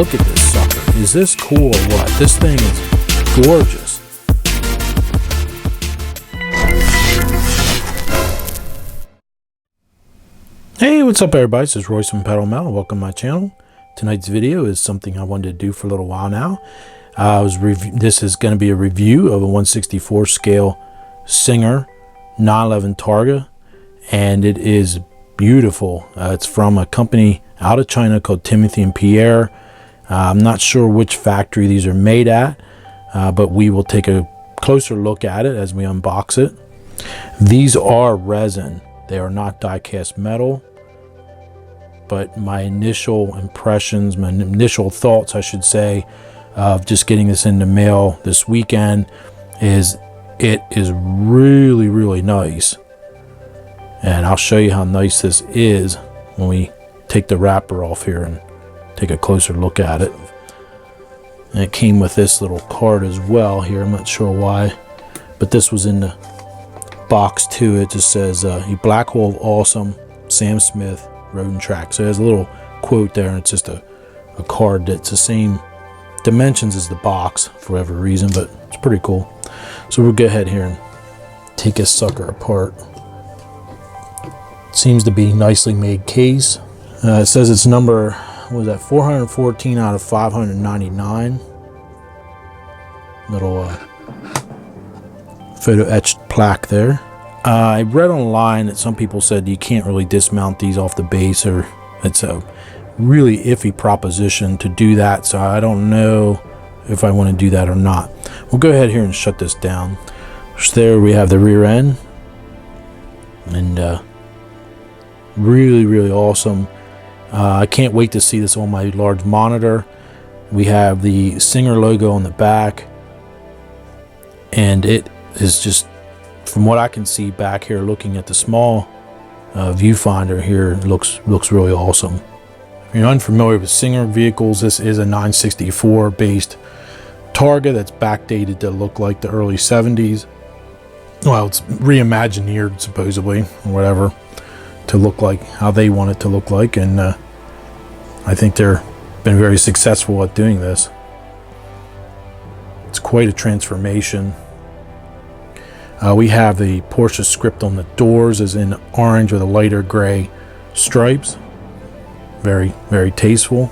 Look at this sucker. Is this cool or what? This thing is gorgeous. Hey, what's up everybody? This is Royce from Pedal Metal. Welcome to my channel. Tonight's video is something I wanted to do for a little while now. This is going to be a review of a 1/64 scale Singer 911 Targa, and it is beautiful. It's from a company out of China called Timothy and Pierre. I'm not sure which factory these are made at, but we will take a closer look at it as we unbox it. These are resin. They are not die-cast metal. But my initial impressions, my initial thoughts, I should say, of just getting this in the mail this weekend is it is really, really nice. And I'll show you how nice this is when we take the wrapper off here and take a closer look at it. And it came with this little card as well here. I'm not sure why, but this was in the box too. It just says, "A black hole of awesome, Sam Smith, Road and Track." So there's a little quote there, and it's just a card that's the same dimensions as the box for whatever reason, but it's pretty cool. So we'll go ahead here and take this sucker apart. Seems to be nicely made case. It says it's number, what was that, 414 out of 599. Little photo etched plaque there. I read online that some people said you can't really dismount these off the base, or it's a really iffy proposition to do that, so I don't know if I want to do that or not. We'll go ahead here and shut this down. So there we have the rear end, and really, really awesome. I can't wait to see this on my large monitor. We have the Singer logo on the back, and it is just, from what I can see back here looking at the small viewfinder here, looks really awesome. If you're unfamiliar with Singer vehicles, this is a 964 based Targa that's backdated to look like the early 70s. Well, it's reimagineered supposedly, or whatever, to look like how they want it to look like, and I think they're been very successful at doing this. It's quite a transformation. We have the Porsche script on the doors is in orange with a lighter gray stripes. Very, very tasteful.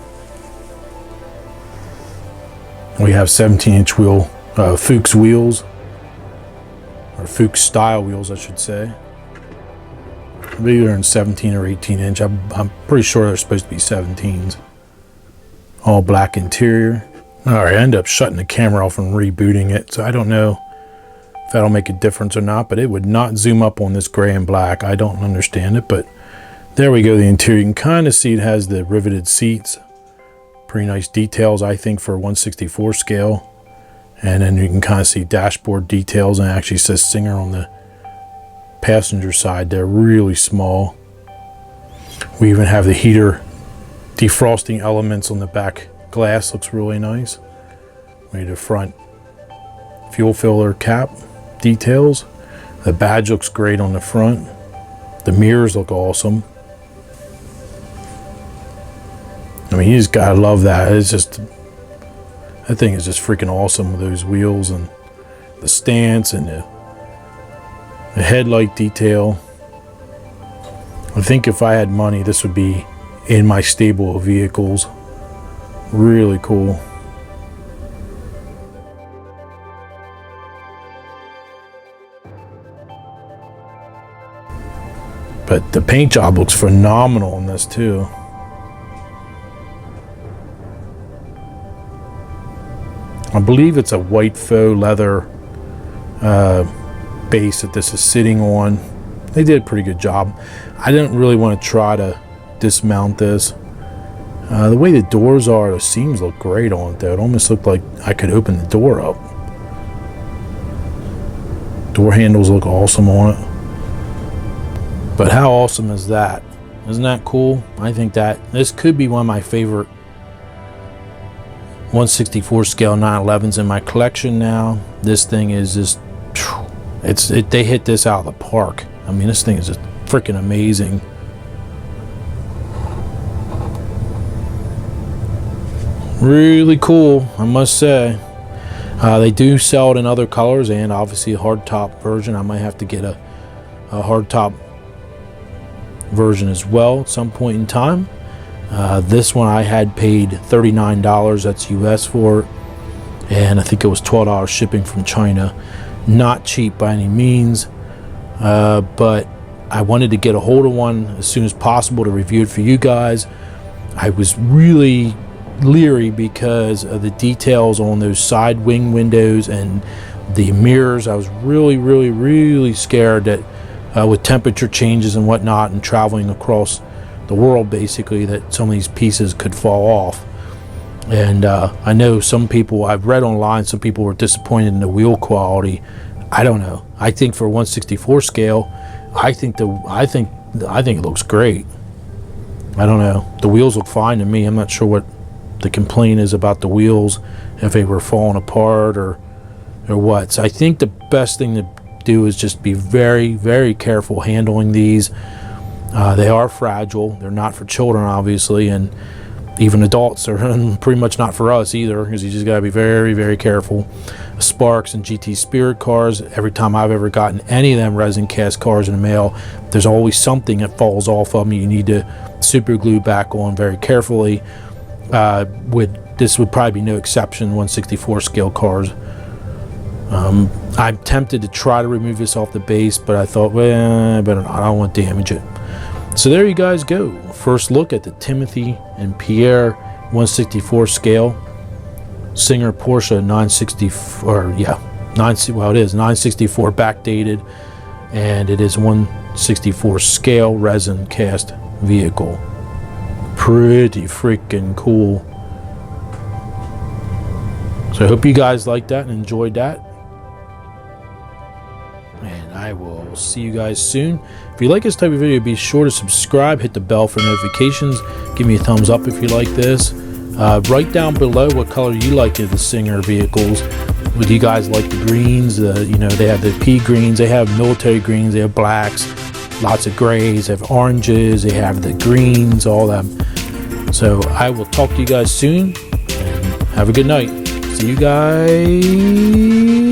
We have 17-inch wheel, Fuchs wheels, or Fuchs style wheels, I should say. I believe they're in 17 or 18-inch. I'm pretty sure they're supposed to be 17s. All black interior. All right, I ended up shutting the camera off and rebooting it, so I don't know if that'll make a difference or not, but it would not zoom up on this gray and black. I don't understand it, but there we go. The interior, you can kind of see it has the riveted seats. Pretty nice details, I think, for 1/64 scale. And then you can kind of see dashboard details, and it actually says Singer on the passenger side. They're really small. We even have the heater defrosting elements on the back glass. Looks really nice. We have the front fuel filler cap details. The badge looks great on the front. The mirrors look awesome. I mean, you just gotta love that. It's just, that thing is just freaking awesome with those wheels and the stance and the headlight detail. I think if I had money, this would be in my stable of vehicles. Really cool. But the paint job looks phenomenal on this too. I believe it's a white faux leather base that this is sitting on. They did a pretty good job. I didn't really want to try to dismount this. The way the doors are, the seams look great on it though. It almost looked like I could open the door up. Door handles look awesome on it. But how awesome is that? Isn't that cool? I think that this could be one of my favorite 1/64 scale 911s in my collection now. This thing is just, they hit this out of the park. I mean, this thing is just freaking amazing. Really cool, I must say. They do sell it in other colors and obviously a hardtop version. I might have to get a hardtop version as well at some point in time. This one I had paid $39, that's US for it, and I think it was $12 shipping from China. Not cheap by any means, but I wanted to get a hold of one as soon as possible to review it for you guys. I was really leery because of the details on those side wing windows and the mirrors. I was really scared that with temperature changes and whatnot and traveling across the world basically, that some of these pieces could fall off. And I know some people, I've read online, some people were disappointed in the wheel quality. I don't know. I think for 1/64 scale, I think it looks great. I don't know. The wheels look fine to me. I'm not sure what the complaint is about the wheels, if they were falling apart or what. So I think the best thing to do is just be very careful handling these. They are fragile. They're not for children, obviously, and even adults are pretty much not for us either, because you just got to be very careful. Sparks and GT Spirit cars, every time I've ever gotten any of them resin cast cars in the mail, there's always something that falls off of them. You need to super glue back on very carefully. This would probably be no exception, 1/64 scale cars. I'm tempted to try to remove this off the base, but I thought, well, I better not. I don't want to damage it. So there you guys go. First look at the Timothy and Pierre 1/64 scale Singer Porsche 964. Well, it is 964 backdated, and it is 1/64 scale resin cast vehicle. Pretty freaking cool. So I hope you guys liked that and enjoyed that. And I will see you guys soon. If you like this type of video, be sure to subscribe, hit the bell for notifications, give me a thumbs up if you like this. Write down below what color you like of the Singer vehicles. Would you guys like the greens? They have the pea greens, they have military greens, they have blacks, lots of grays, they have oranges, they have the greens, all that. So I will talk to you guys soon, and have a good night. See you guys